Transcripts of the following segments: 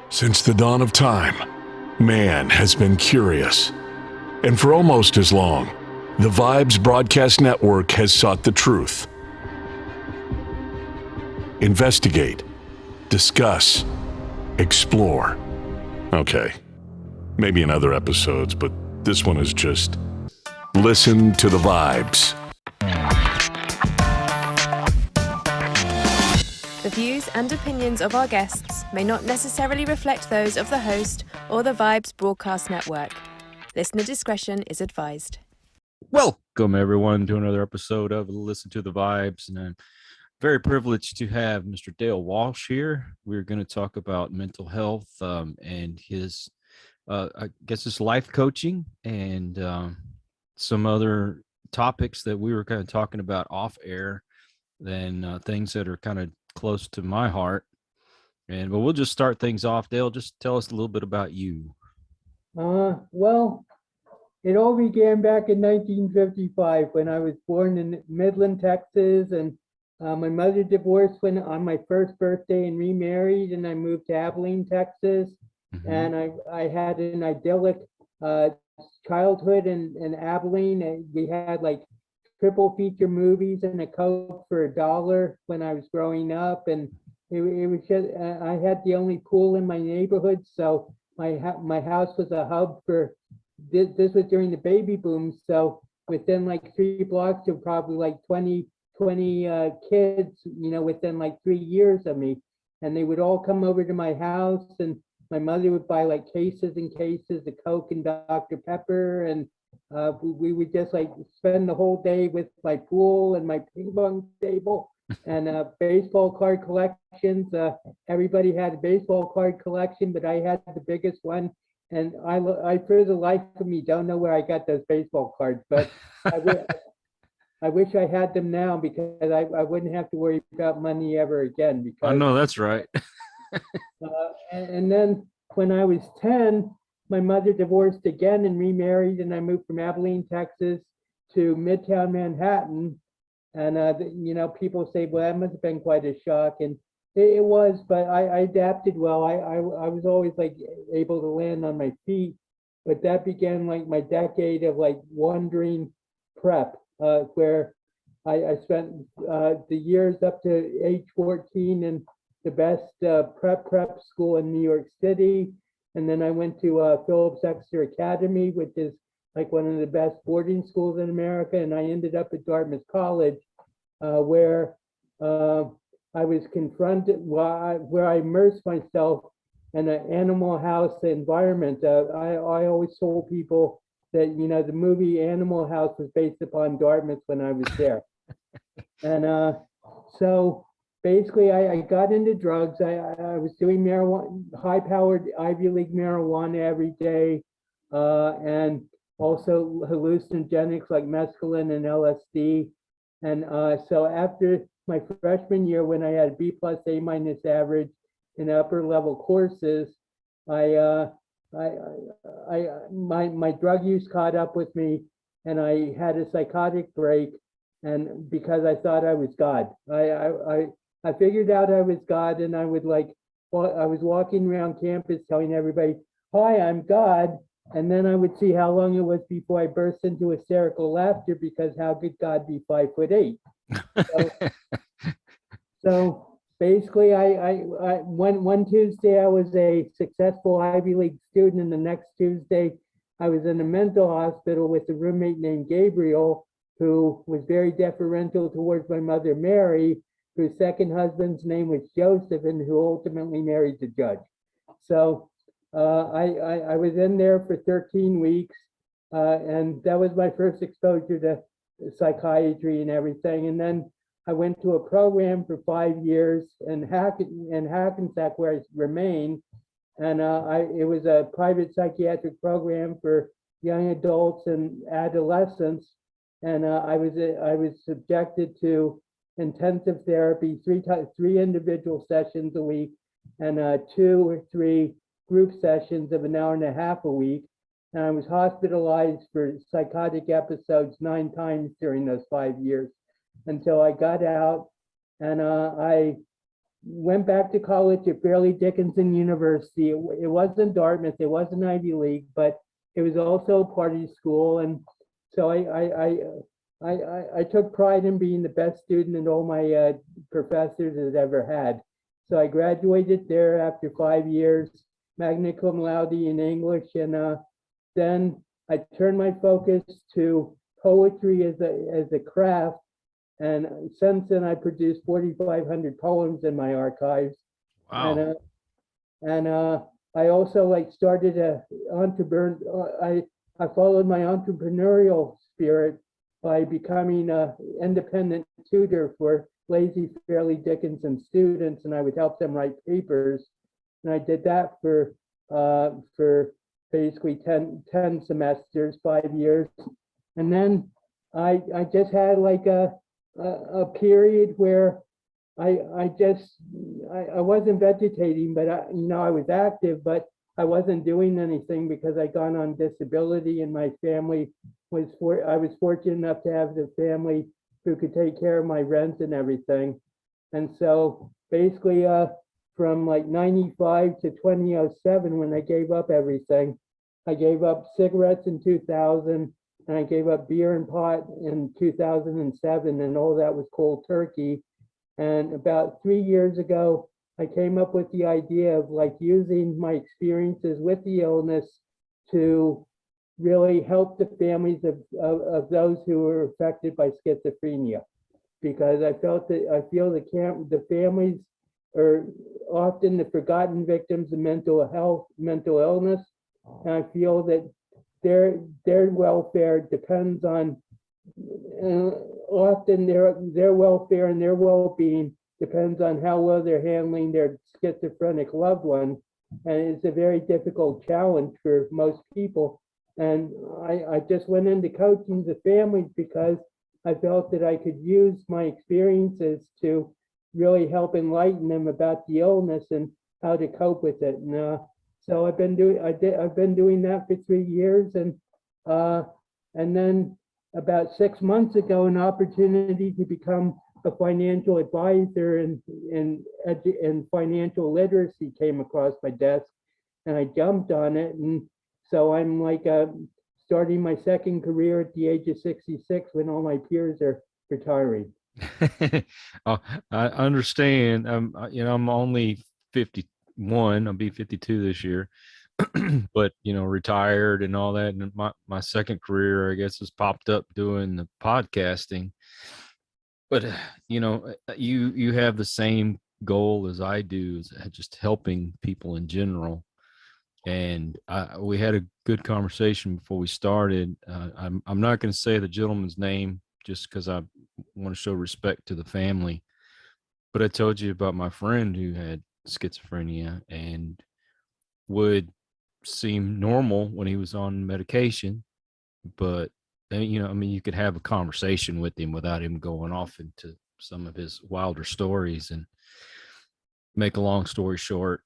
Since the dawn of time, man has been curious. And for almost as long, the Vibes Broadcast Network has sought the truth. Investigate, discuss, explore. Okay, maybe in other episodes, but this one is just listen to the vibes. The views and opinions of our guests may not necessarily reflect those of the host or the Vibes Broadcast Network. Listener discretion is advised. Welcome, everyone, to another episode of Listen to the Vibes. And I'm very privileged to have Mr. Dale Walsh here. We're going to talk about mental health and his, I guess, his life coaching and some other topics that we were kind of talking about off air, and things that are kind of close to my heart. But we'll just start things off. Dale, just tell us a little bit about you. Well, it all began back in 1955 when I was born in Midland, Texas, and my mother divorced on my first birthday and remarried, and I moved to Abilene, Texas. Mm-hmm. And I had an idyllic childhood in Abilene. And we had like triple feature movies and a Coke for $1 when I was growing up, and it was just I had the only pool in my neighborhood, so my house was a hub for this. This was during the baby boom, so within like 3 blocks of probably like 20 kids, within like 3 years of me, and they would all come over to my house, and my mother would buy like cases and cases of Coke and Dr. Pepper, and we would just like spend the whole day with my pool and my ping pong table and baseball card collections. Everybody had a baseball card collection, but I had the biggest one. And I for the life of me, don't know where I got those baseball cards, but I wish I had them now, because I wouldn't have to worry about money ever again. Because I know that's right. and then when I was 10, my mother divorced again and remarried, and I moved from Abilene, Texas to Midtown Manhattan. And, people say, well, that must have been quite a shock. And it was, but I adapted well. I was always like able to land on my feet. But that began like my decade of like wandering prep, where I spent the years up to age 14 in the best prep school in New York City. And then I went to Phillips Exeter Academy, which is like one of the best boarding schools in America. And I ended up at Dartmouth College, where I was confronted, where I immersed myself in an Animal House environment. I always told people that, the movie Animal House was based upon Dartmouth when I was there. And so basically, I got into drugs. I was doing marijuana, high-powered Ivy League marijuana every day, and also hallucinogenics like mescaline and LSD. And so after my freshman year, when I had B+ A- average in upper level courses, my drug use caught up with me, and I had a psychotic break. And because I thought I was God, I figured out I was God, and I would I was walking around campus telling everybody, hi, I'm God. And then I would see how long it was before I burst into hysterical laughter, because how could God be 5'8"? So basically, one Tuesday I was a successful Ivy League student, and the next Tuesday I was in a mental hospital with a roommate named Gabriel, who was very deferential towards my mother, Mary, whose second husband's name was Joseph, and who ultimately married the judge. So I was in there for 13 weeks, and that was my first exposure to psychiatry and everything. And then I went to a program for 5 years in Hackensack, where I remained. And it was a private psychiatric program for young adults and adolescents. And I was subjected to intensive therapy, three individual sessions a week, and 2 or 3 group sessions of an hour and a half a week. And I was hospitalized for psychotic episodes 9 times during those 5 years until I got out. And I went back to college at Fairleigh Dickinson University. It wasn't Dartmouth, it wasn't Ivy League, but it was also a party school. And so I took pride in being the best student that all my professors had ever had. So I graduated there after 5 years, magna cum laude in English, and then I turned my focus to poetry as a craft. And since then, I produced 4,500 poems in my archives. Wow. And I also started I followed my entrepreneurial spirit by becoming an independent tutor for lazy Fairleigh Dickinson students, and I would help them write papers. And I did that for basically 10 semesters, 5 years. And then I just had a period where I wasn't vegetating, but I was active, but I wasn't doing anything because I'd gone on disability, and my family I was fortunate enough to have the family who could take care of my rent and everything. And so basically from 95 to 2007, when I gave up everything, I gave up cigarettes in 2000, and I gave up beer and pot in 2007, and all that was cold turkey. And about 3 years ago, I came up with the idea of using my experiences with the illness to really help the families of those who were affected by schizophrenia, because I feel the families are often the forgotten victims of mental illness, and I feel that their welfare depends on often their welfare and their well-being depends on how well they're handling their schizophrenic loved one, and it's a very difficult challenge for most people. And I just went into coaching the families because I felt that I could use my experiences to really help enlighten them about the illness and how to cope with it. And so I've been doing that for 3 years, and then about 6 months ago, an opportunity to become a financial advisor and financial literacy came across my desk, and I jumped on it. And so I'm starting my second career at the age of 66 when all my peers are retiring. Oh, I understand. I'm only 51. I'll be 52 this year, but retired and all that. And my second career, I guess, has popped up doing the podcasting. But you have the same goal as I do, is just helping people in general. And we had a good conversation before we started. I'm not going to say the gentleman's name just because I want to show respect to the family. But I told you about my friend who had schizophrenia and would seem normal when he was on medication. But, you could have a conversation with him without him going off into some of his wilder stories. And make a long story short,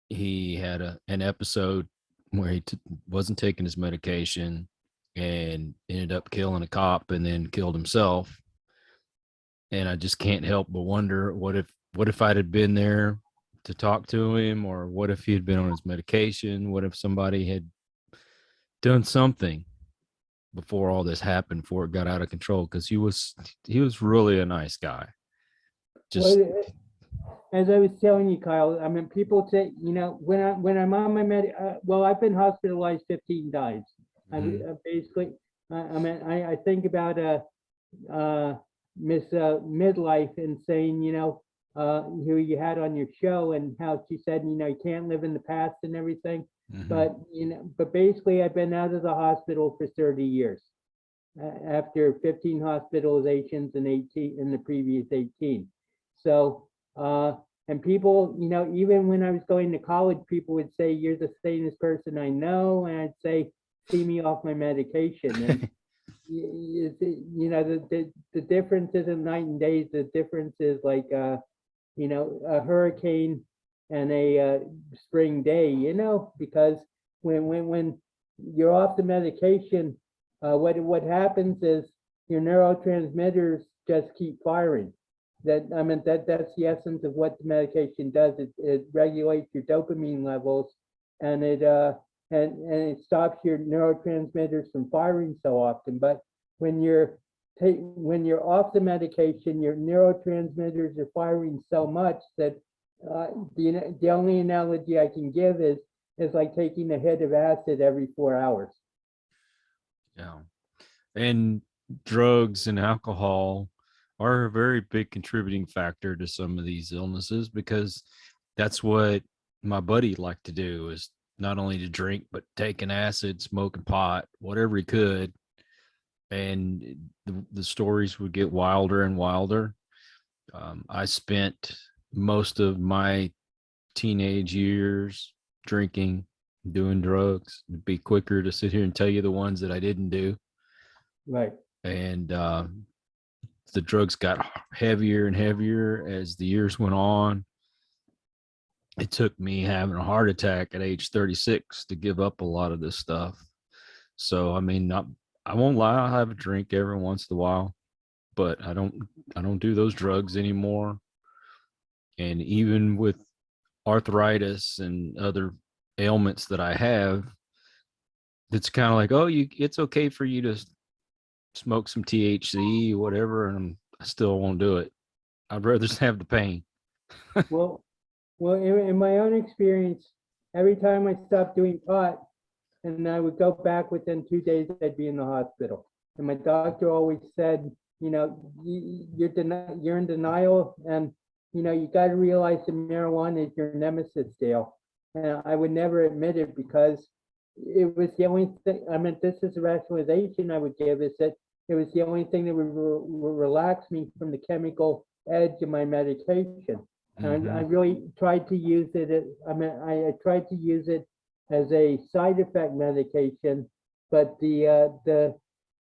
he had an episode where he wasn't taking his medication and ended up killing a cop and then killed himself. And I just can't help but wonder, what if I'd have been there to talk to him, or what if he had been on his medication? What if somebody had done something before all this happened, before it got out of control? Because he was really a nice guy. Just as I was telling you, Kyle, I mean, people say, when I'm on my I've been hospitalized 15 times. I think about Miss Midlife and saying, who you had on your show, and how she said, you can't live in the past and everything. But basically, I've been out of the hospital for 30 years after 15 hospitalizations and 18 in the previous 18. So, and people, even when I was going to college, people would say, "You're the sanest person I know," and I'd say, "See me off my medication." And the difference isn't night and day. The difference is a hurricane and a spring day. Because when you're off the medication, what happens is your neurotransmitters just keep firing. that's the essence of what the medication does. It regulates your dopamine levels, and it stops your neurotransmitters from firing so often. But when you're off the medication, your neurotransmitters are firing so much that the only analogy I can give is like taking a hit of acid every 4 hours. Yeah. And drugs and alcohol are a very big contributing factor to some of these illnesses, because that's what my buddy liked to do, is not only to drink, but taking acid, smoking pot, whatever he could. And the stories would get wilder and wilder. I spent most of my teenage years drinking, doing drugs. It'd be quicker to sit here and tell you the ones that I didn't do. Right. And the drugs got heavier and heavier as the years went on. It took me having a heart attack at age 36 to give up a lot of this stuff. So, I mean, I won't lie, I have a drink every once in a while, but I don't do those drugs anymore. And even with arthritis and other ailments that I have, it's kind of like, oh, it's okay for you to smoke some THC or whatever, and I still won't do it. I'd rather just have the pain. Well, in my own experience, every time I stopped doing pot and I would go back within 2 days, I'd be in the hospital. And my doctor always said, you're in denial, and you got to realize that marijuana is your nemesis, Dale. And I would never admit it, because it was the only thing. I mean, this is a rationalization I would give, is that it was the only thing that would relax me from the chemical edge of my medication. And I really tried to use it. I tried to use it as a side effect medication, but the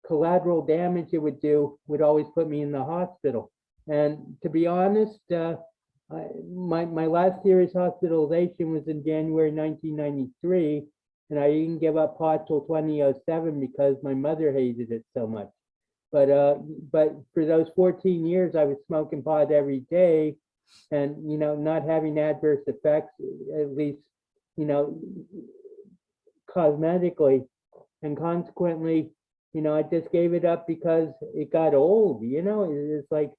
collateral damage it would do would always put me in the hospital. And to be honest, my last serious hospitalization was in January 1993, and I didn't give up pot till 2007 because my mother hated it so much. But for those 14 years, I was smoking pot every day, and not having adverse effects, at least cosmetically, and consequently, I just gave it up because it got old. It's like,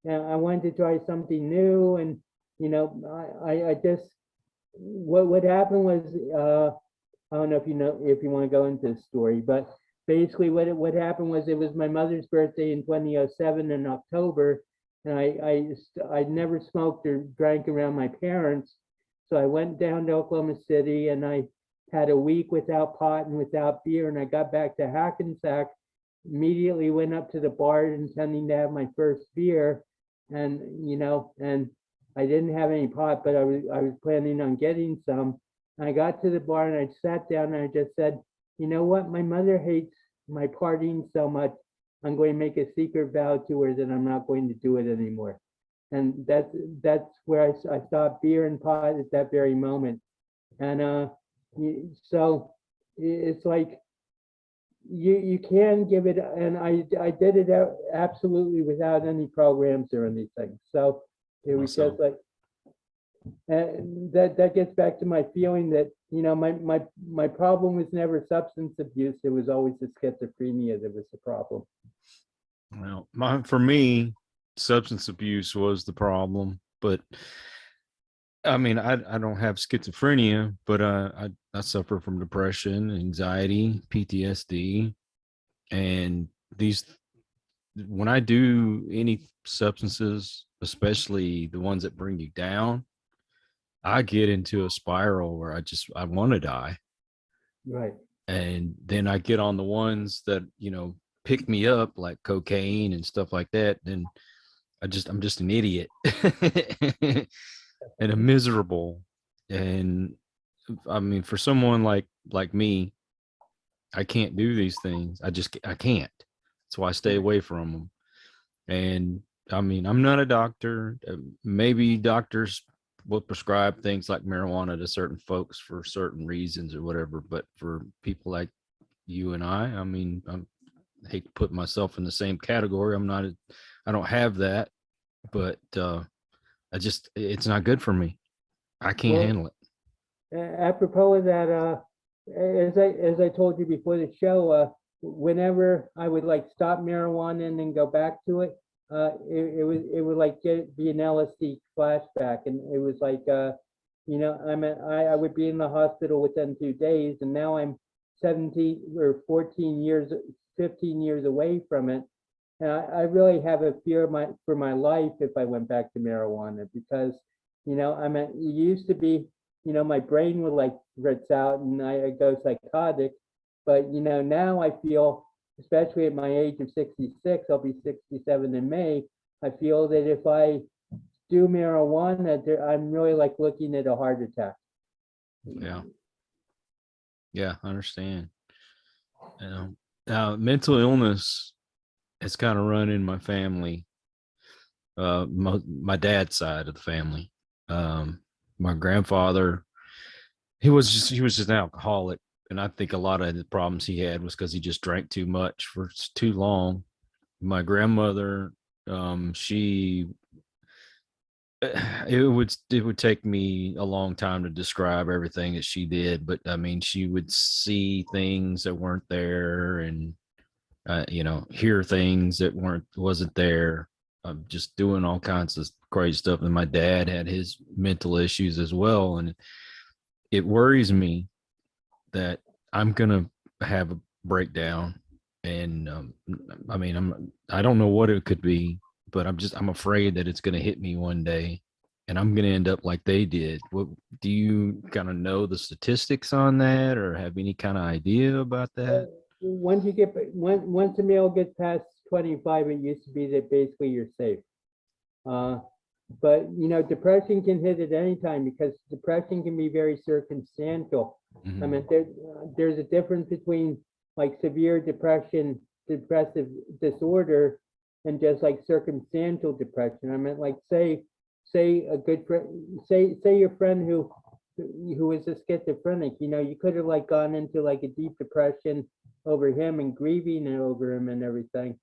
I wanted to try something new, and I just, what happened was, I don't know if you want to go into the story, but basically what happened was, it was my mother's birthday in 2007 in October, and I never smoked or drank around my parents. So I went down to Oklahoma City, and I had a week without pot and without beer, and I got back to Hackensack, immediately went up to the bar intending to have my first beer, and and I didn't have any pot, but I was planning on getting some. And I got to the bar and I sat down and I just said, you know what, my mother hates my partying so much, I'm going to make a secret vow to her that I'm not going to do it anymore. And that's where I stopped beer and pot at that very moment. And so it's like, you can give it, and I did it absolutely without any programs or anything. So it was just like, and that gets back to my feeling that my problem was never substance abuse. It was always the schizophrenia that was the problem. Well, for me, substance abuse was the problem, but I mean, I don't have schizophrenia, but I suffer from depression, anxiety, PTSD, and when I do any substances, especially the ones that bring you down, I get into a spiral where I want to die. Right. And then I get on the ones that, pick me up, like cocaine and stuff like that. Then I'm just an idiot and a miserable. And I mean, for someone like me, I can't do these things. I can't. That's why I stay away from them. And I mean, I'm not a doctor. Maybe doctors will prescribe things like marijuana to certain folks for certain reasons or whatever. But for people like you and I mean, I hate to put myself in the same category. I don't have that. but it's not good for me. I can't Well, handle it. apropos of that, as I told you before the show, whenever I would like stop marijuana and then go back to it, it would like be an LSD flashback, and it was like I would be in the hospital within 2 days, and now I'm 17 or 14 years, 15 years away from it, and I really have a fear for my life if I went back to marijuana, because it used to be, my brain would like ritz out and I go psychotic. But now I feel, especially at my age of 66, I'll be 67 in May. I feel that if I do marijuana, I'm really like looking at a heart attack. Yeah, I understand. Now mental illness has kind of run in my family, my dad's side of the family. My grandfather, he was just an alcoholic, and I think a lot of the problems he had was because he just drank too much for too long. My grandmother, she it would take me a long time to describe everything that she did, but I mean, she would see things that weren't there, and hear things that wasn't there, just doing all kinds of crazy stuff. And my dad had his mental issues as well, and it worries me that I'm gonna have a breakdown. And I don't know what it could be, but I'm afraid that it's gonna hit me one day, and I'm gonna end up like they did. What do you kind of know the statistics on that, or have any kind of idea about that? Once the male gets past 25, it used to be that basically you're safe. But depression can hit at any time, because depression can be very circumstantial. Mhm. I mean, there's a difference between like severe depressive disorder, and just like circumstantial depression. I mean, like say a good friend, say your friend who is a schizophrenic, you could have like gone into like a deep depression over him and grieving over him and everything.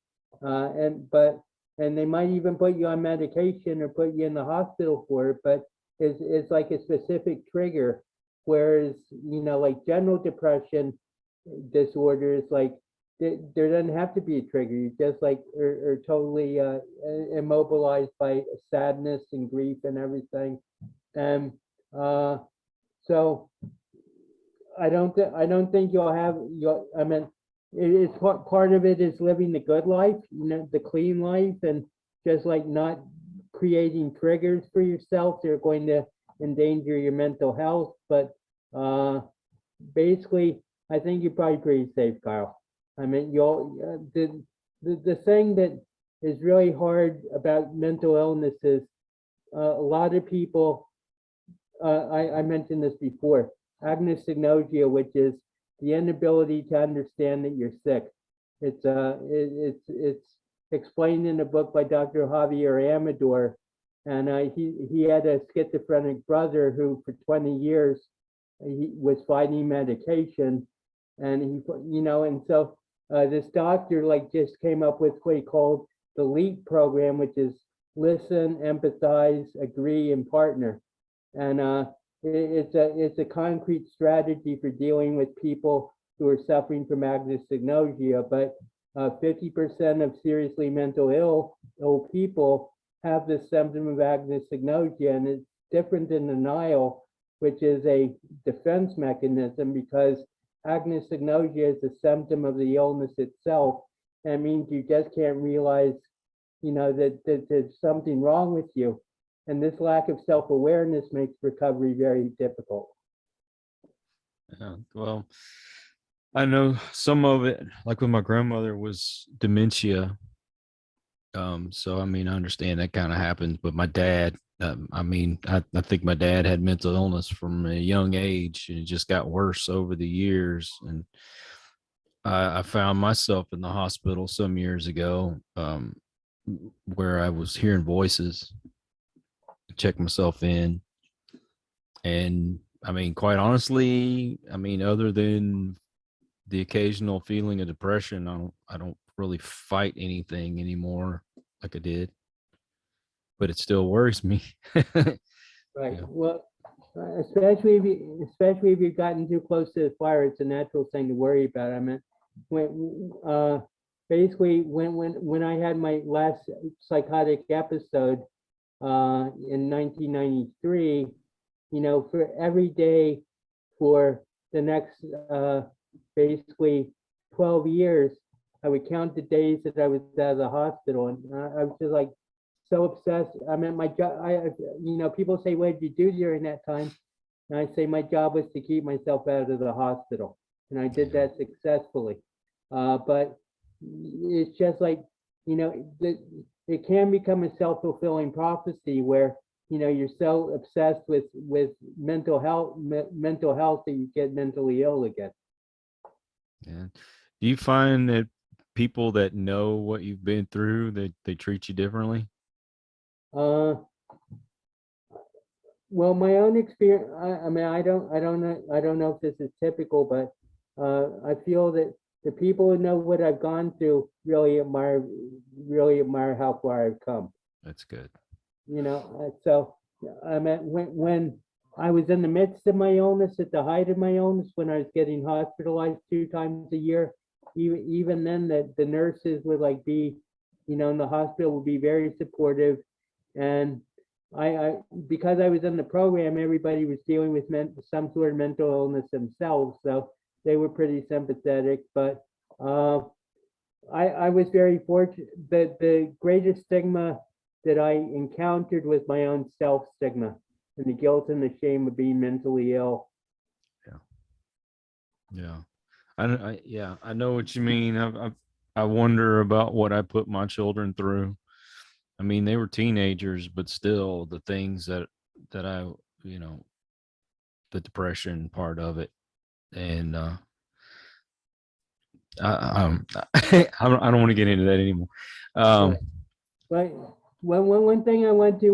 And they might even put you on medication or put you in the hospital for it, but it's like a specific trigger. Whereas, like general depression disorders, like there doesn't have to be a trigger. You just like are totally immobilized by sadness and grief and everything. And so I don't think I mean, it's part of it is living the good life, the clean life, and just like not creating triggers for yourself that are going to endanger your mental health. But basically, I think you're probably pretty safe, Kyle. I mean, the thing that is really hard about mental illness is a lot of people. I mentioned this before. Agnosignosia, which is the inability to understand that you're sick. It's explained in a book by Dr. Javier Amador, and he had a schizophrenic brother who for 20 years he was fighting medication, and and so this doctor like just came up with what he called the LEAP program, which is listen, empathize, agree, and partner. And it's a concrete strategy for dealing with people who are suffering from agnosignosia. But 50% of seriously mental ill people have this symptom of agnosignosia, and it's different than denial, which is a defense mechanism, because agnosignosia is a symptom of the illness itself. That means you just can't realize, that there's something wrong with you. And this lack of self-awareness makes recovery very difficult. Well, I know some of it, like with my grandmother, was dementia. So I mean, I understand that kind of happens, but my dad, I think my dad had mental illness from a young age, and it just got worse over the years. And I found myself in the hospital some years ago, where I was hearing voices, check myself in. And I mean, quite honestly, other than the occasional feeling of depression, I don't really fight anything anymore like I did. but it still worries me. Right. Yeah. Well, especially if you've gotten too close to the fire, it's a natural thing to worry about. I mean, basically when I had my last psychotic episode in 1993, for every day for the next basically 12 years, I would count the days that I was out of the hospital, and I was just like so obsessed. I mean, my job, people say, what did you do during that time? And I say my job was to keep myself out of the hospital, and I did that successfully. But it's just like, it can become a self-fulfilling prophecy where, you're so obsessed with mental health that you get mentally ill again. Yeah. Do you find that people that know what you've been through, they treat you differently? Well, my own experience, I mean, I don't know if this is typical, but I feel that the people who know what I've gone through really admire how far I've come. That's good. So I mean, when I was in the midst of my illness, at the height of my illness, when I was getting hospitalized 2 times a year, even then the nurses would like be, in the hospital would be very supportive. And I because I was in the program, everybody was dealing with some sort of mental illness themselves, so they were pretty sympathetic. But I was very fortunate that the greatest stigma that I encountered was my own self-stigma and the guilt and the shame of being mentally ill. Yeah. I know what you mean. I wonder about what I put my children through. I mean, they were teenagers, but still the things that I, the depression part of it. And I don't want to get into that anymore. But one thing I want to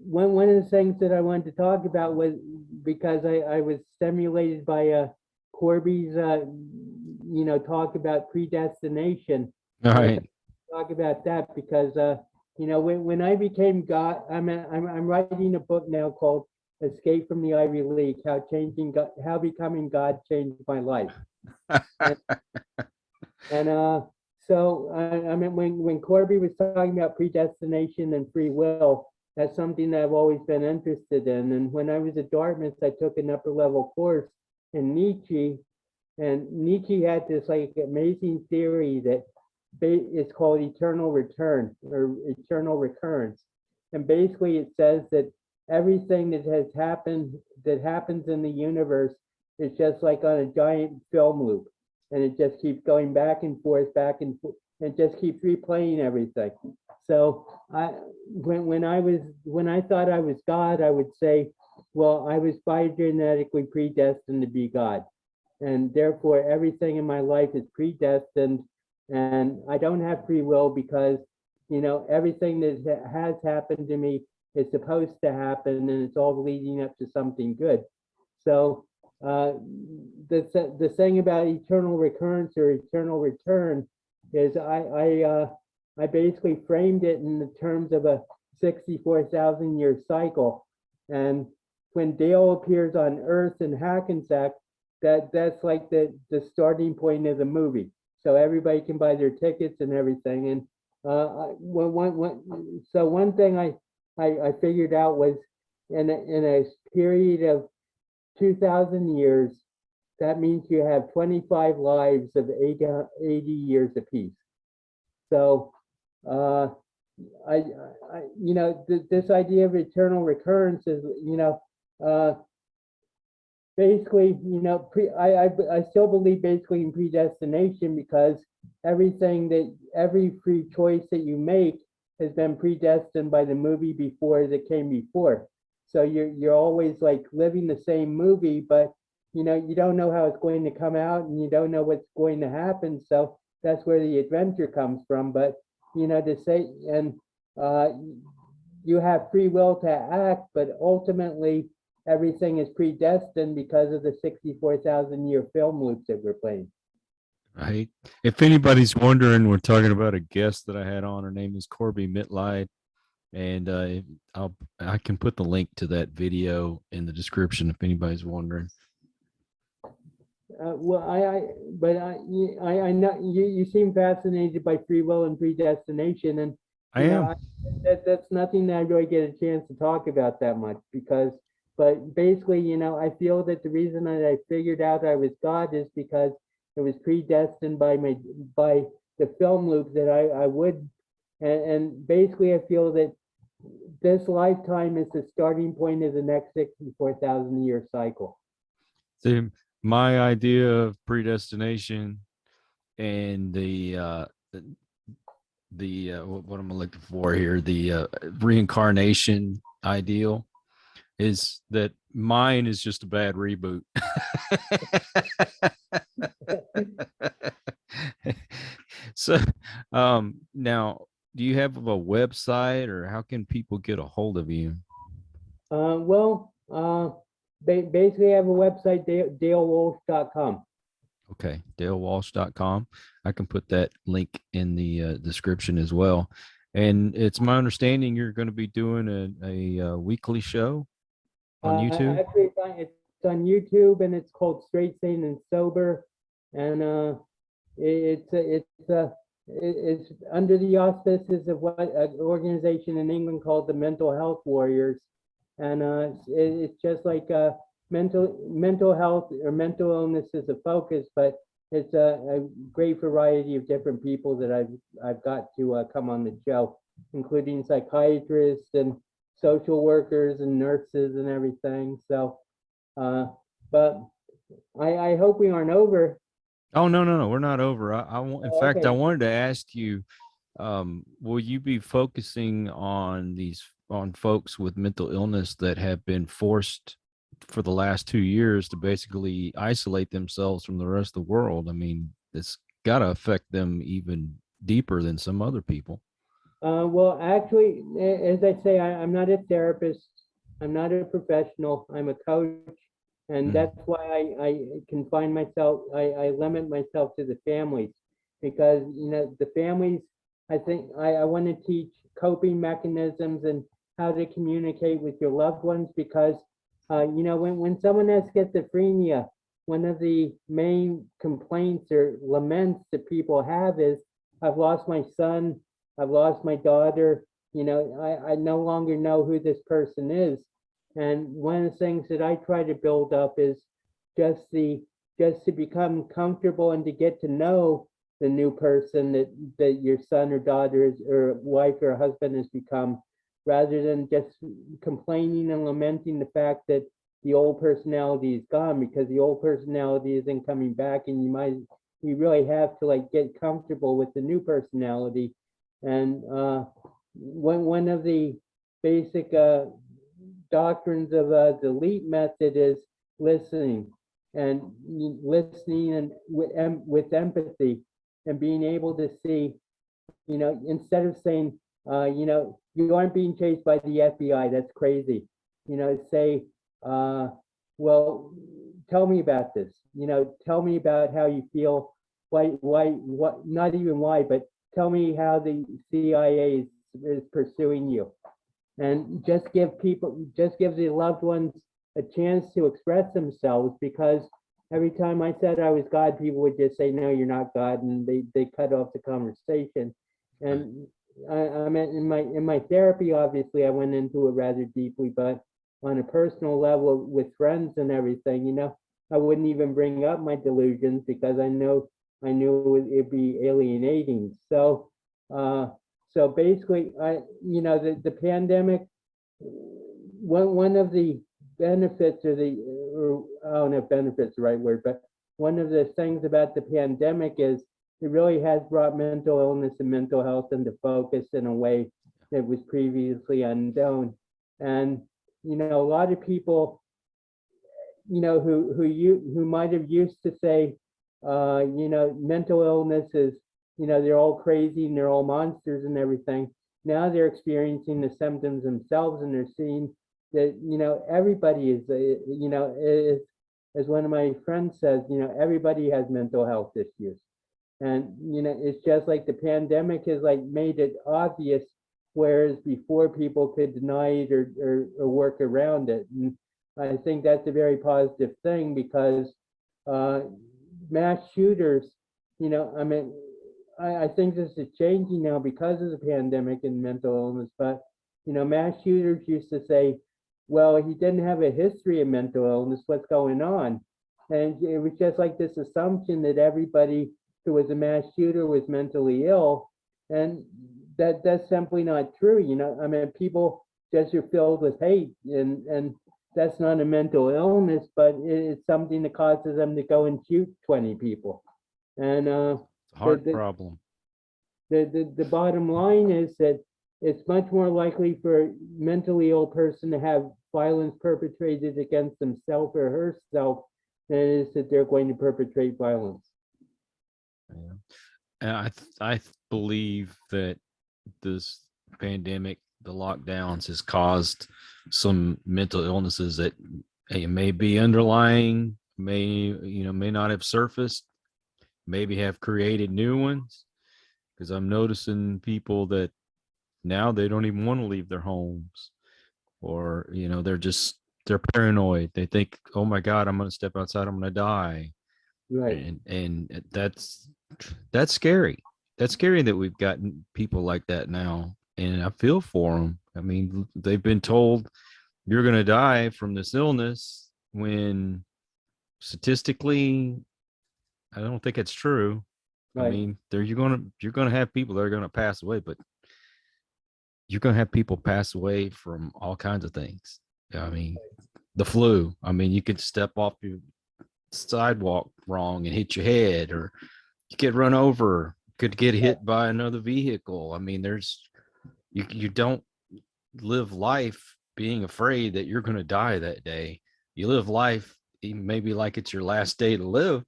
one of the things that I wanted to talk about was because I was stimulated by Corby's talk about predestination. All right. Talk about that because when I became God, I'm writing a book now called Escape from the Ivy League: How Becoming God Changed My Life. and so I mean, when Corby was talking about predestination and free will, that's something that I've always been interested in. And when I was at Dartmouth, I took an upper level course in Nietzsche, and Nietzsche had this like amazing theory that it's called eternal return or eternal recurrence. And basically it says that everything that happens in the universe is just like on a giant film loop, and it just keeps going back and forth, and it just keeps replaying everything. So when I thought I was God, I would say, well, I was biogenetically predestined to be God, and therefore everything in my life is predestined, and I don't have free will because everything that has happened to me is supposed to happen, and it's all leading up to something good. So the thing about eternal recurrence or eternal return is I basically framed it in the terms of a 64,000 year cycle. And when Dale appears on Earth in Hackensack, that's like the starting point of the movie. So everybody can buy their tickets and everything. And one thing I figured out was in a period of 2,000 years, that means you have 25 lives of 80 years apiece. So this idea of eternal recurrence is basically I still believe basically in predestination, because every free choice that you make has been predestined by the movie before that came before. So you're always like living the same movie, but you don't know how it's going to come out, and you don't know what's going to happen. So that's where the adventure comes from. But to say, and you have free will to act, but ultimately everything is predestined because of the 64,000 year film loops that we're playing. Right. If anybody's wondering, we're talking about a guest that I had on. Her name is Corby Mitleid. And I can put the link to that video in the description if anybody's wondering. Well, I know you seem fascinated by free will and predestination, and I am. that's nothing that I really get a chance to talk about that much but basically, I feel that the reason that I figured out I was God is because it was predestined by the film loop that I would, and basically I feel that this lifetime is the starting point of the next 64,000 year cycle. So my idea of predestination and what am I looking for here? The reincarnation ideal is that mine is just a bad reboot. So now, do you have a website, or how can people get a hold of you? Basically I have a website, dalewalsh.com. Okay, dalewalsh.com. I can put that link in the description as well. And it's my understanding you're going to be doing a weekly show on YouTube. Actually, it's on YouTube, and it's called Straight, Sane, and Sober, and it's under the auspices of what an organization in England called the Mental Health Warriors, and it's just like mental health or mental illness is a focus, but it's a great variety of different people that I've got to come on the show, including psychiatrists and social workers and nurses and everything. So, but I hope we aren't over. Oh, no, we're not over. In fact, Okay. I wanted to ask you, will you be focusing on folks with mental illness that have been forced for the last 2 years to basically isolate themselves from the rest of the world? I mean, it's got to affect them even deeper than some other people. Well, actually, as I say, I'm not a therapist. I'm not a professional. I'm a coach. And that's why I confine myself, I limit myself to the families, because, the families, I think I want to teach coping mechanisms and how to communicate with your loved ones, because, when someone has schizophrenia, one of the main complaints or laments that people have is, I've lost my son, I've lost my daughter, I no longer know who this person is. And one of the things that I try to build up is just to become comfortable and to get to know the new person that your son or daughter is, or wife or husband has become, rather than just complaining and lamenting the fact that the old personality is gone, because the old personality isn't coming back, and you really have to get comfortable with the new personality. And one of the basic doctrines of the LEAP method is listening and with empathy, and being able to see, instead of saying, you aren't being chased by the FBI, that's crazy, say, well, tell me about this, tell me about how you feel, what, not even why, but tell me how the CIA is pursuing you. And just give the loved ones a chance to express themselves, because every time I said I was God, people would just say, no, you're not God, and they cut off the conversation. And I mean, in my therapy, obviously, I went into it rather deeply, but on a personal level with friends and everything, I wouldn't even bring up my delusions, because I knew it'd be alienating. So basically, the pandemic, one of the benefits, or I don't know if benefits the right word, but one of the things about the pandemic is it really has brought mental illness and mental health into focus in a way that was previously unknown. And, a lot of people, who might have used to say, mental illness is, they're all crazy and they're all monsters and everything. Now they're experiencing the symptoms themselves, and they're seeing that, everybody is, as one of my friends says, everybody has mental health issues. And, it's just like the pandemic has made it obvious whereas before people could deny it or work around it. And I think that's a very positive thing because mass shooters, I mean, I think this is changing now because of the pandemic and mental illness, but, mass shooters used to say, well, he didn't have a history of mental illness, what's going on? And it was just like this assumption that everybody who was a mass shooter was mentally ill. And that's simply not true. I mean, people just are filled with hate, and that's not a mental illness, but it's something that causes them to go and shoot 20 people. And It's a heart problem. the bottom line is that it's much more likely for a mentally ill person to have violence perpetrated against themselves or herself than it is that they're going to perpetrate violence. Yeah. And I believe that this pandemic, the lockdowns, has caused some mental illnesses that may be underlying, may not have surfaced, maybe have created new ones. Because I'm noticing people that now they don't even want to leave their homes, or they're paranoid. They think, oh my God, I'm going to step outside, I'm going to die. Right. And that's scary. That's scary that we've gotten people like that now. And I feel for them. I mean, they've been told you're going to die from this illness when statistically, I don't think it's true. Right. I mean, you're going to have people that are going to pass away, but you're going to have people pass away from all kinds of things. I mean, the flu. I mean, you could step off your sidewalk wrong and hit your head, or you get run over, could get hit by another vehicle. I mean, you don't live life being afraid that you're going to die that day. You live life maybe like it's your last day to live,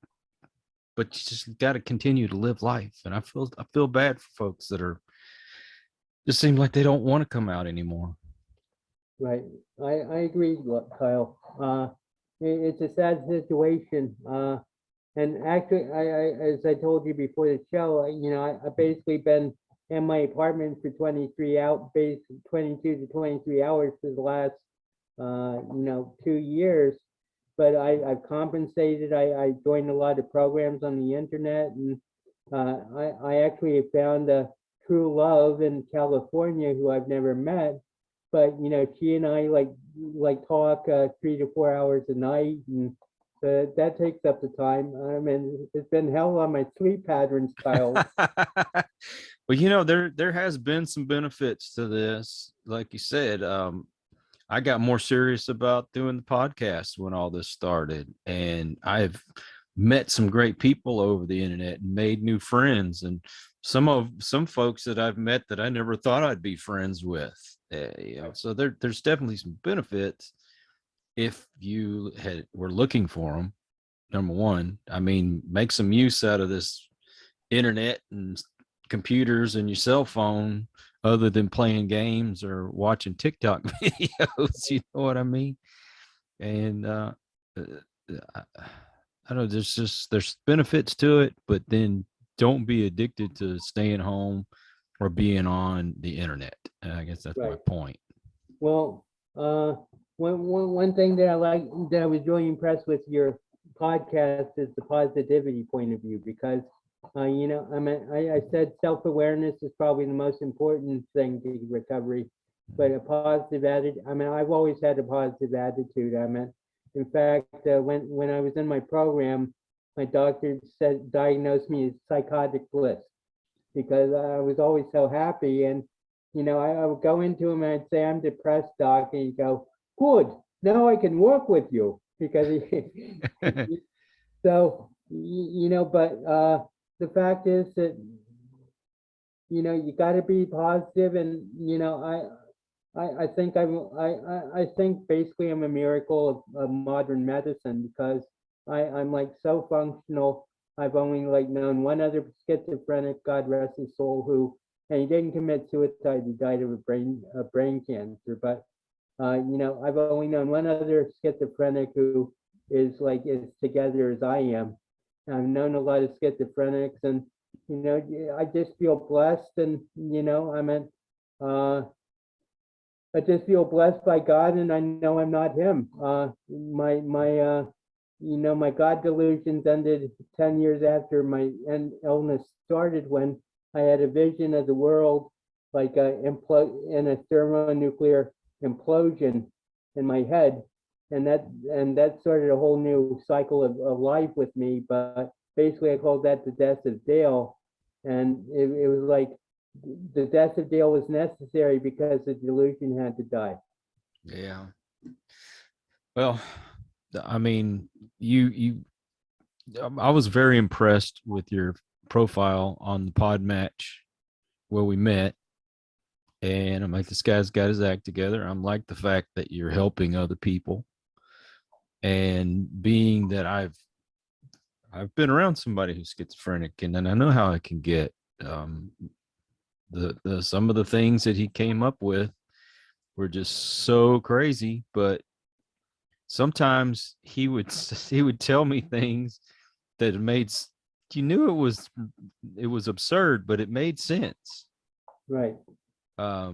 but you just got to continue to live life. And I feel bad for folks that just seem like they don't want to come out anymore. Right. I agree, Kyle. It's a sad situation. And actually, as I told you before the show, I've basically been in my apartment for 22 to 23 hours for the last, 2 years. But I've compensated. I joined a lot of programs on the internet, and I actually have found a true love in California who I've never met. But she and I like talk 3 to 4 hours a night, and that takes up the time. I mean, it's been hell on my sleep patterns, Kyle. Well, there has been some benefits to this. Like you said, I got more serious about doing the podcast when all this started, and I've met some great people over the internet and made new friends, and some folks that I've met that I never thought I'd be friends with. So there's definitely some benefits if you were looking for them. Number one, I mean, make some use out of this internet and computers and your cell phone, other than playing games or watching TikTok videos. You know what I mean? And I don't know, there's benefits to it, but then don't be addicted to staying home or being on the internet. And I guess that's my point. Well, one thing that I was really impressed with your podcast is the positivity point of view, because I said self-awareness is probably the most important thing to recovery, but a positive attitude. I mean, I've always had a positive attitude. In fact, when I was in my program, my doctor diagnosed me as psychotic bliss, because I was always so happy. And I would go into him and I'd say, I'm depressed, doc, and he'd go, good, now I can work with you, because so but the fact is that you got to be positive. And I think basically I'm a miracle of modern medicine, because I'm like so functional. I've only known one other schizophrenic, God rest his soul, and he didn't commit suicide, he died of a brain cancer. But I've only known one other schizophrenic who is as together as I am. I've known a lot of schizophrenics, and I just feel blessed. And I just feel blessed by God, and I know I'm not him. My God delusions ended 10 years after my illness started, when I had a vision of the world like in a thermonuclear implosion in my head, and that started a whole new cycle of life with me. But basically, I called that the death of Dale, and it was like the death of Dale was necessary because the delusion had to die. Yeah. Well, I mean, I was very impressed with your profile on the pod match where we met. And I'm like, this guy's got his act together. I'm like the fact that you're helping other people. And being that I've been around somebody who's schizophrenic, and then I know how it can get. The some of the things that he came up with were just so crazy, but sometimes he would tell me things that you knew it was absurd, but it made sense. Right. I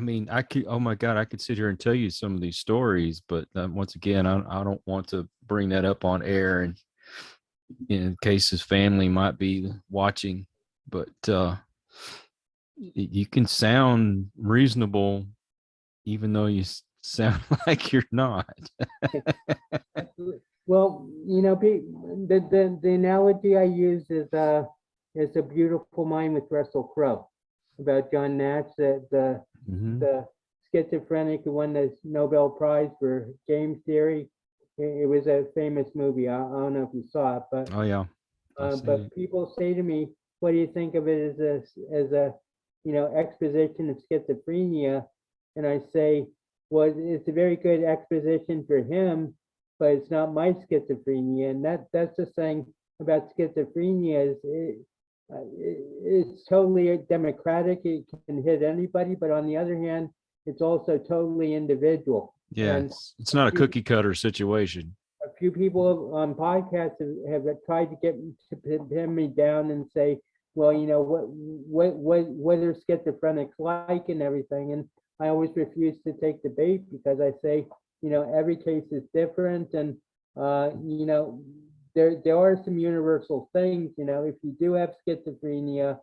mean, oh my God, I could sit here and tell you some of these stories, but once again, I don't want to bring that up on air, and in case his family might be watching, but you can sound reasonable even though you sound like you're not. Well, the analogy I use is A Beautiful Mind with Russell Crowe, about John Nash, the schizophrenic who won the Nobel Prize for game theory. It was a famous movie. I don't know if you saw it, but Oh yeah. but people say to me, "What do you think of it as a exposition of schizophrenia?" And I say, "Well, it's a very good exposition for him, but it's not my schizophrenia." And that's the thing about schizophrenia, is it's totally democratic. It can hit anybody, but on the other hand, it's also totally individual. Yeah, And it's not a cookie cutter situation. a few people on podcasts have tried to get to pin me down and say, well, what are schizophrenics like and everything. And I always refuse to take the bait, because I say, every case is different. And, there are some universal things. If you do have schizophrenia,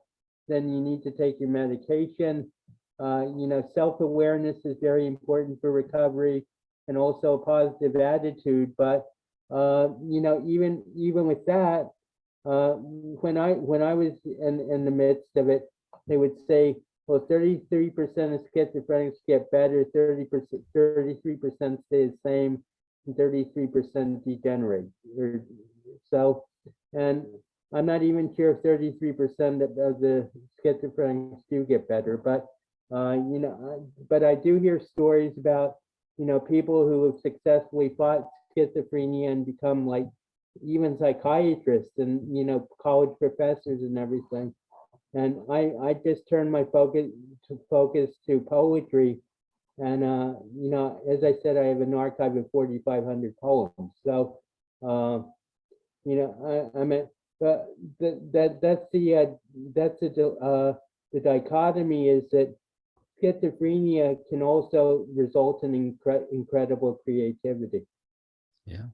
then you need to take your medication. Self-awareness is very important for recovery, and also a positive attitude. But even with that, when I was in the midst of it, they would say, well, 33% of schizophrenics get better, 33% stay the same, and 33% degenerate. So, and I'm not even sure if 33% of the schizophrenics do get better, but but I do hear stories about people who have successfully fought schizophrenia and become like even psychiatrists and college professors and everything. And I just turned my focus to poetry, and as I said, I have an archive of 4,500 poems. So I mean, but that's the dichotomy, is that schizophrenia can also result in incredible creativity. Yeah.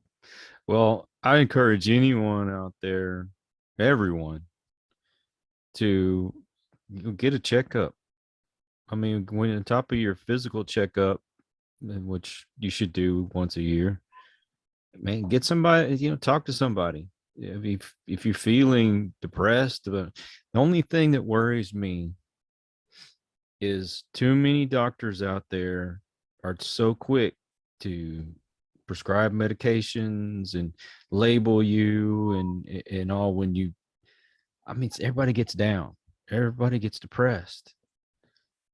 Well, I encourage anyone out there, everyone, to get a checkup. I mean, when on top of your physical checkup, which you should do once a year, man, get somebody, talk to somebody. If you're feeling depressed, the only thing that worries me is too many doctors out there are so quick to prescribe medications and label you and all. When everybody gets down, everybody gets depressed.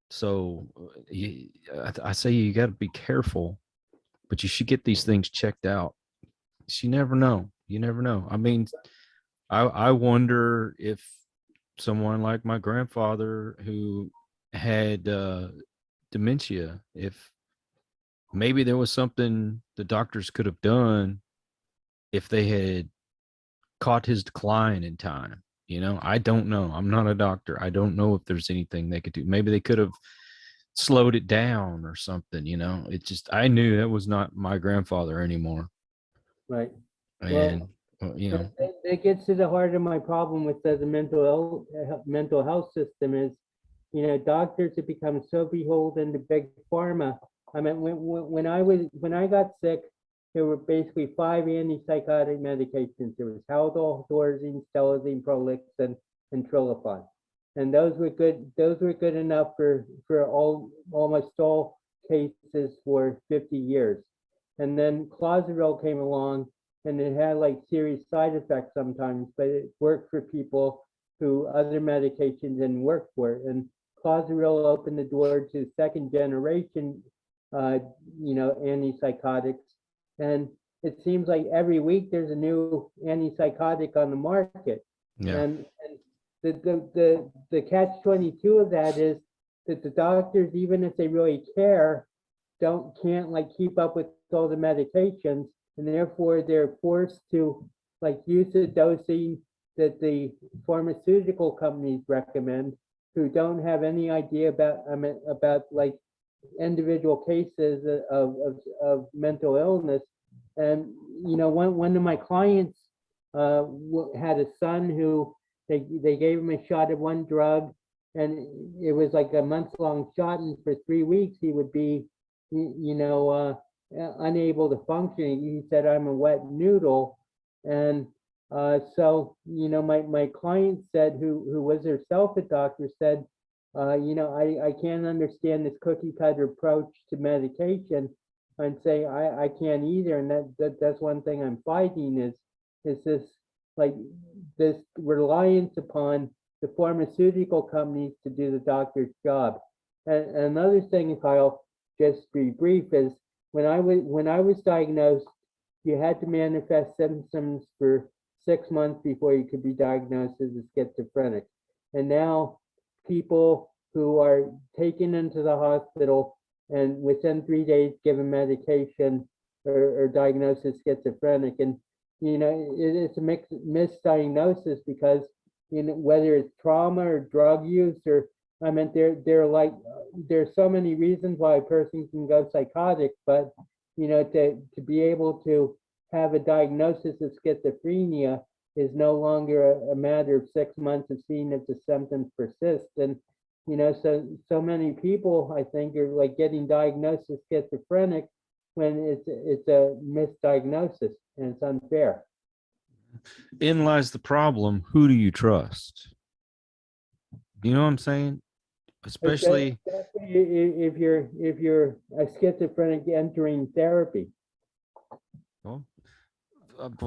So I say you got to be careful, but you should get these things checked out. You never know. I mean, I wonder if someone like my grandfather who had dementia, if maybe there was something the doctors could have done if they had caught his decline in time. I don't know. I'm not a doctor. I don't know if there's anything they could do. Maybe they could have slowed it down or something. It just, I knew that was not my grandfather anymore. Right. And That gets to the heart of my problem with the mental health system is, doctors have become so beholden to big pharma. I mean, when I got sick, there were basically 5 antipsychotic medications. There was Haldol, Thorazine, Stelazine, Prolix, and Trilofan, and those were good. Those were good enough for almost all cases for 50 years. And then Clozaril came along, and it had like serious side effects sometimes, but it worked for people who other medications didn't work for. And Clozaril opened the door to second generation, antipsychotics. And it seems like every week there's a new antipsychotic on the market. Yeah. And the catch-22 of that is that the doctors, even if they really care, can't like keep up with all the medications, and therefore they're forced to like use the dosing that the pharmaceutical companies recommend, who don't have any idea about like individual cases of mental illness. And one of my clients had a son who they gave him a shot of one drug, and it was like a month-long shot, and for 3 weeks he would be unable to function. He said, "I'm a wet noodle." And so my client said, who was herself a doctor, said, I can't understand this cookie cutter approach to medication. And say I can't either. And that's one thing I'm fighting is this like this reliance upon the pharmaceutical companies to do the doctor's job. And another thing, if I'll just be brief, is when I was diagnosed, you had to manifest symptoms for 6 months before you could be diagnosed as a schizophrenic. And now people who are taken into the hospital and within 3 days given medication or diagnosed as schizophrenic. And it's a misdiagnosis because whether it's trauma or drug use, or there's so many reasons why a person can go psychotic, but to be able to have a diagnosis of schizophrenia is no longer a matter of 6 months of seeing if the symptoms persist. And so many people, I think, are like getting diagnosed as schizophrenic when it's a misdiagnosis, and it's unfair. In lies the problem. Who do you trust? You know what I'm saying? Especially if you're a schizophrenic entering therapy. Well,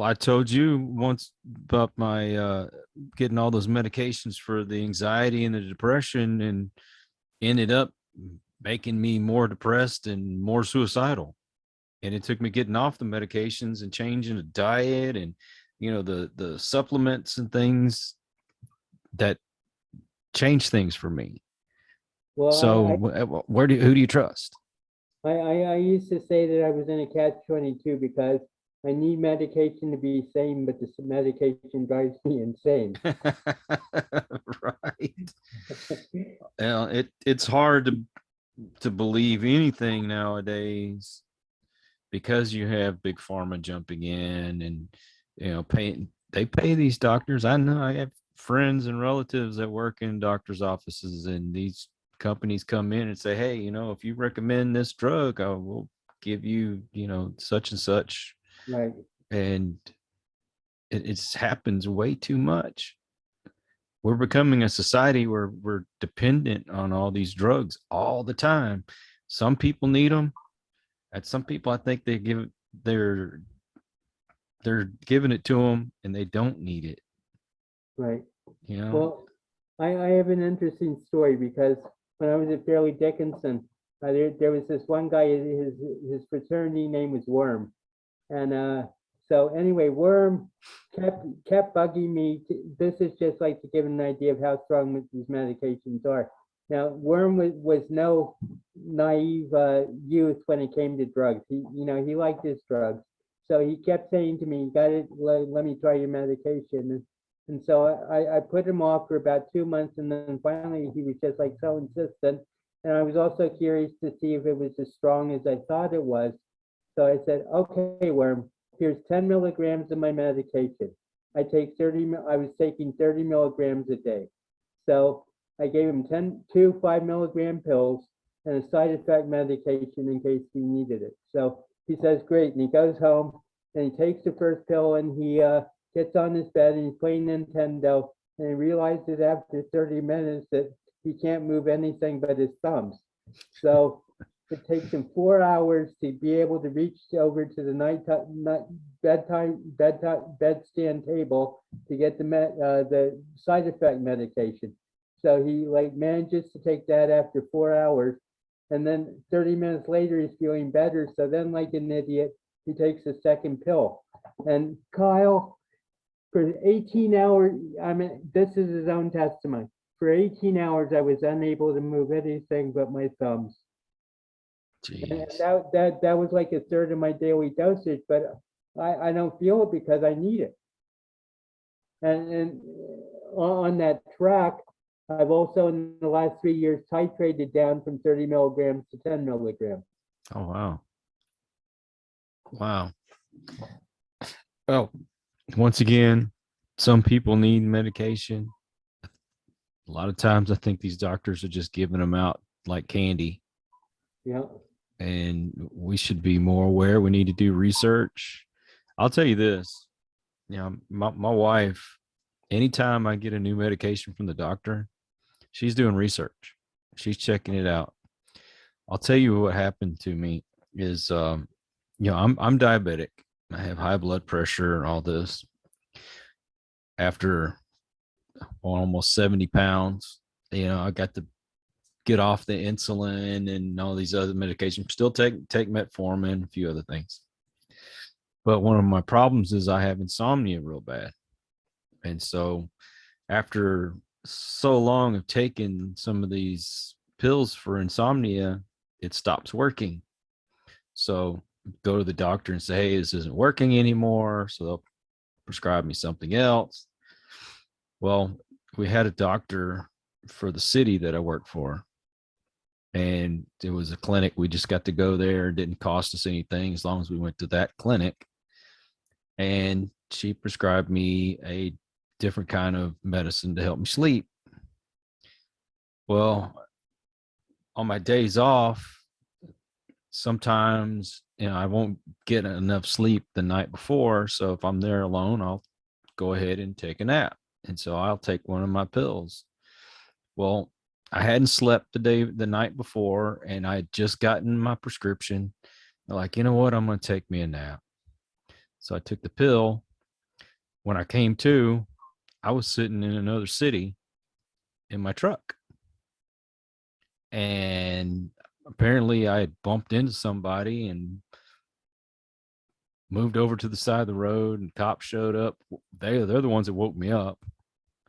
I told you once about my getting all those medications for the anxiety and the depression, and ended up making me more depressed and more suicidal. And it took me getting off the medications and changing the diet and the supplements and things that changed things for me. Well, so who do you trust? I used to say that I was in a catch-22 because I need medication to be sane, but this medication drives me insane. Right. It's hard to believe anything nowadays because you have big pharma jumping in and they pay these doctors. I know I have friends and relatives that work in doctors' offices, and these companies come in and say, hey, if you recommend this drug, I will give you, such and such. Right. And it happens way too much. We're becoming a society where we're dependent on all these drugs all the time. Some people need them. At some people, I think they're giving it to them and they don't need it. Right. Well, I have an interesting story because when I was at Fairleigh Dickinson, there was this one guy, his fraternity name was Worm. And so anyway, Worm kept bugging me. This is just like to give an idea of how strong these medications are. Now, Worm was no naive youth when it came to drugs. He liked his drugs. So he kept saying to me, let me try your medication. And And so I put him off for about 2 months, and then finally he was just like so insistent. And I was also curious to see if it was as strong as I thought it was. So I said, okay, Worm, here's 10 milligrams of my medication. I was taking 30 milligrams a day. So I gave him 2 5-milligram pills and a side effect medication in case he needed it. So he says, great. And he goes home and he takes the first pill, and he gets on his bed and he's playing Nintendo. And he realizes after 30 minutes that he can't move anything but his thumbs. So it takes him 4 hours to be able to reach over to the bedstand table to get the side effect medication. So he manages to take that after 4 hours, and then 30 minutes later he's feeling better. So then, like an idiot, he takes a second pill. And Kyle, for 18 hours, I mean, this is his own testimony. For 18 hours, I was unable to move anything but my thumbs. And that was like a third of my daily dosage, but I don't feel it because I need it. And on that track, I've also in the last 3 years titrated down from 30 milligrams to 10 milligrams. Oh, wow. Wow. Well, once again, some people need medication. A lot of times I think these doctors are just giving them out like candy. Yeah. And we should be more aware. We need to do research. I'll tell you this, my wife, anytime I get a new medication from the doctor, she's doing research. She's checking it out. I'll tell you what happened to me is, I'm diabetic. I have high blood pressure and all this. After almost 70 pounds, I got to get off the insulin and all these other medications. Still take metformin, a few other things. But one of my problems is I have insomnia real bad. And so after so long of taking some of these pills for insomnia, it stops working. So go to the doctor and say, hey, this isn't working anymore. So they'll prescribe me something else. Well, we had a doctor for the city that I worked for. And it was a clinic. We just got to go there. It didn't cost us anything as long as we went to that clinic. And she prescribed me a different kind of medicine to help me sleep. Well, on my days off, sometimes, I won't get enough sleep the night before. So if I'm there alone, I'll go ahead and take a nap. And so I'll take one of my pills. Well, I hadn't slept the night before, and I had just gotten my prescription. I'm like, you know what? I'm going to take me a nap. So I took the pill. When I came to, I was sitting in another city in my truck. And apparently I had bumped into somebody and moved over to the side of the road, and cops showed up. They're the ones that woke me up.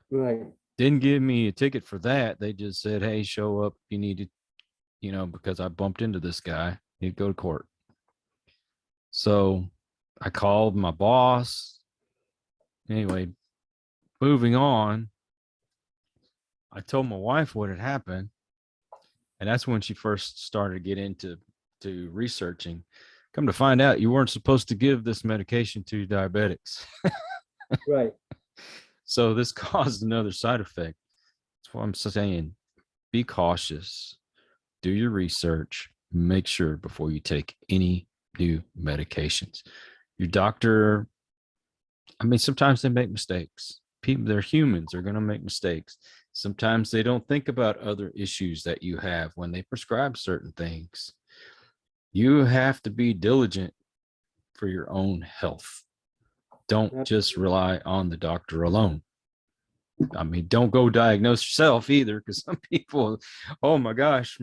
Right. Didn't give me a ticket for that. They just said, hey, show up. You need to, because I bumped into this guy, you need to go to court. So I called my boss. Anyway, moving on, I told my wife what had happened. And that's when she first started to get into researching. Come to find out, you weren't supposed to give this medication to diabetics. Right. So this caused another side effect. That's what I'm saying. Be cautious. Do your research. Make sure before you take any new medications. Your doctor, sometimes they make mistakes. People, they're humans. They're going to make mistakes. Sometimes they don't think about other issues that you have when they prescribe certain things. You have to be diligent for your own health. Don't just rely on the doctor alone. Don't go diagnose yourself either, because some people, oh my gosh,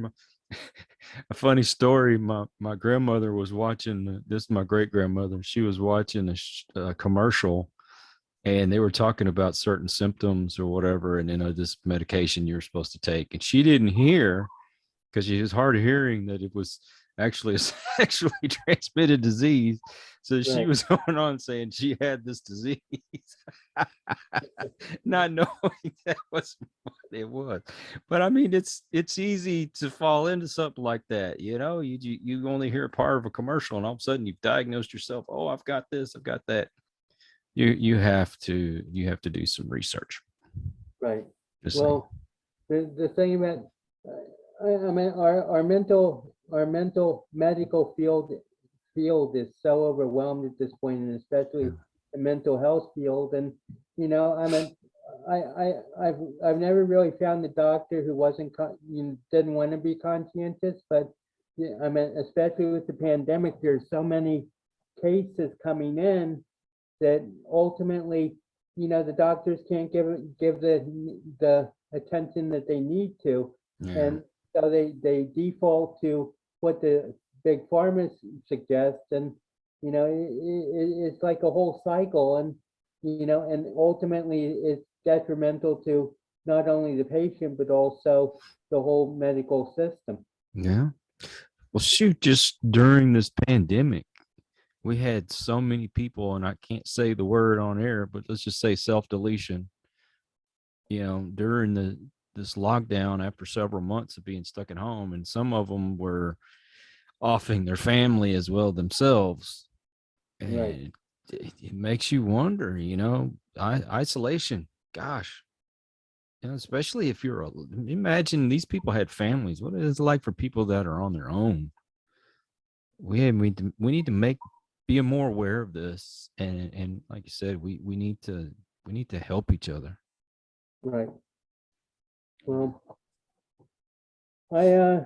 a funny story. My grandmother was watching, this is my great grandmother. She was watching a commercial, and they were talking about certain symptoms or whatever. And this medication you're supposed to take. And she didn't hear, because she was hard of hearing, that it was actually a sexually transmitted disease. So she Right. was going on saying she had this disease, not knowing that was what it was. But I mean, it's easy to fall into something like that. You know, you only hear a part of a commercial, and all of a sudden you've diagnosed yourself. Oh, I've got this, I've got that. You have to do some research. Right. Just saying. Well, the thing about, I mean, our mental medical field is so overwhelmed at this point, and especially the mental health field. And you know, I mean, I've never really found a doctor who didn't want to be conscientious, but yeah, I mean, especially with the pandemic, there's so many cases coming in that ultimately, you know, the doctors can't give the attention that they need to, and so they default to what the big pharma suggests, and you know, it's like a whole cycle, and you know, and ultimately it's detrimental to not only the patient but also the whole medical system. Yeah. Well, shoot, just during this pandemic, we had so many people, and I can't say the word on air, but let's just say self-deletion, you know, during this lockdown after several months of being stuck at home. And some of them were offing their family as well themselves. And Right. it makes you wonder, you know, isolation, gosh, you know, especially if imagine these people had families. What is it like for people that are on their own? We need to be more aware of this, and like you said, we need to help each other. Right. Well, I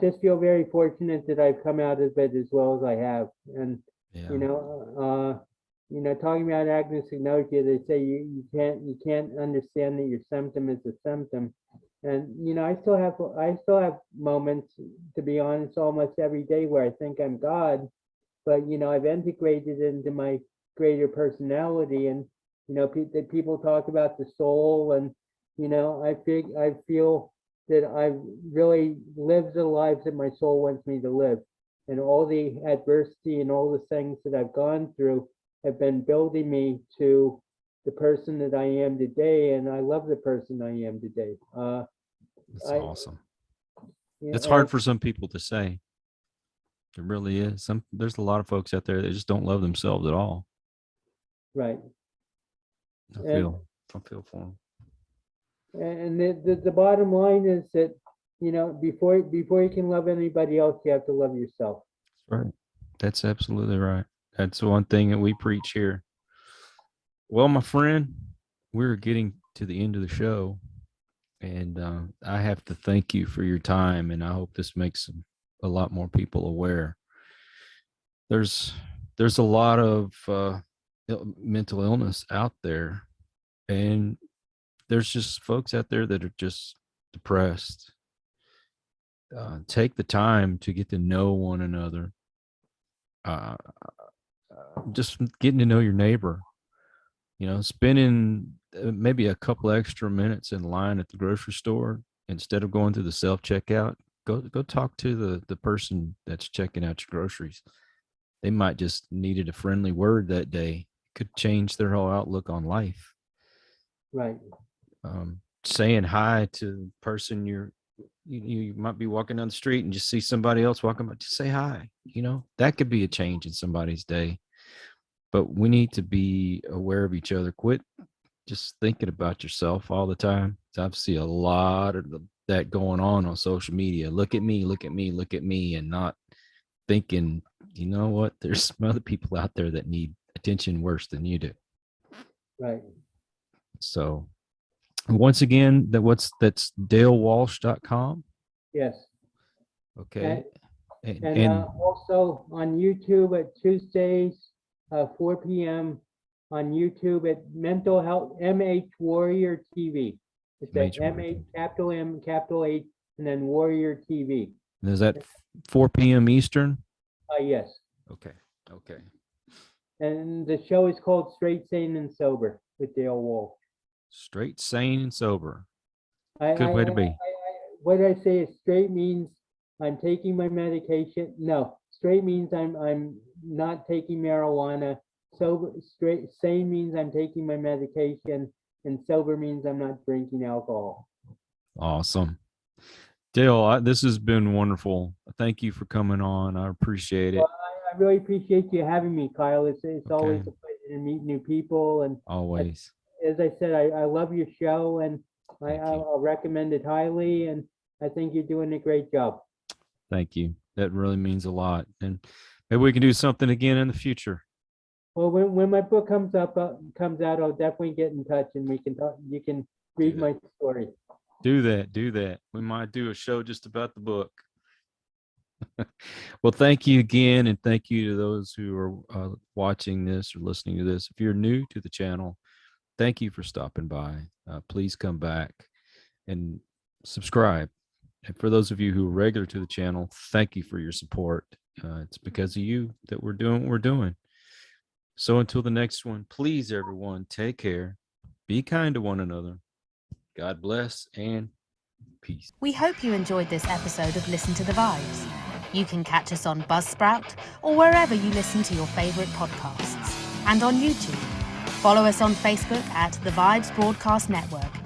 just feel very fortunate that I've come out of it as well as I have, and Yeah. you know, talking about agnosia, they say you can't understand that your symptom is a symptom, and you know, I still have moments, to be honest, almost every day where I think I'm God, but you know, I've integrated it into my greater personality, and you know, that people talk about the soul, and you know, I feel that I've really lived the lives that my soul wants me to live, and all the adversity and all the things that I've gone through have been building me to the person that I am today, and I love the person I am today. That's I, awesome. yeah, It's hard for some people to say. It really is. There's a lot of folks out there that just don't love themselves at all. right. I feel for them. And the bottom line is that, you know, before you can love anybody else, you have to love yourself. That's right. That's absolutely right. That's one thing that we preach here. Well, my friend, we're getting to the end of the show, and I have to thank you for your time, and I hope this makes a lot more people aware. There's a lot of mental illness out there, and there's just folks out there that are just depressed. Take the time to get to know one another. Just getting to know your neighbor, you know, spending maybe a couple extra minutes in line at the grocery store instead of going through the self-checkout. Go talk to the person that's checking out your groceries. They might just needed a friendly word that day. Could change their whole outlook on life. Right. Saying hi to the person you might be walking down the street and just see somebody else walking by, just say hi. You know, that could be a change in somebody's day. But we need to be aware of each other. Quit just thinking about yourself all the time. I see a lot of that going on social media. Look at me, look at me, look at me, and not thinking, you know what, there's some other people out there that need attention worse than you do. Right. So once again, that's dalewalsh.com. Yes. Okay. And also on YouTube at Tuesdays, 4 p.m. on YouTube at Mental Health MH Warrior TV. It's at MH, capital M, capital H, and then Warrior TV. Is that 4 p.m. Eastern? Yes. Okay. Okay. And the show is called Straight, Sane, and Sober with Dale Walsh. Straight, sane, and sober. Good way to be. what I say is straight means I'm taking my medication. No, straight means I'm not taking marijuana. Sober, sane means I'm taking my medication, and sober means I'm not drinking alcohol. Awesome. Dale, this has been wonderful. Thank you for coming on. I appreciate it. Well, I really appreciate you having me, Kyle. It's always Okay. a pleasure to meet new people. And Always. as I said, I love your show, and Thank you. I'll recommend it highly. And I think you're doing a great job. Thank you. That really means a lot. And maybe we can do something again in the future. Well, when my book comes out, I'll definitely get in touch, and we can talk. You can read my story. Do that. We might do a show just about the book. Well, thank you again. And thank you to those who are watching this or listening to this. If you're new to the channel, thank you for stopping by. Please come back and subscribe. And for those of you who are regular to the channel, thank you for your support. It's because of you that we're doing what we're doing. So until the next one, please, everyone, take care. Be kind to one another. God bless and peace. We hope you enjoyed this episode of Listen to the Vibes. You can catch us on Buzzsprout or wherever you listen to your favorite podcasts, and on YouTube. Follow us on Facebook at The Vibes Broadcast Network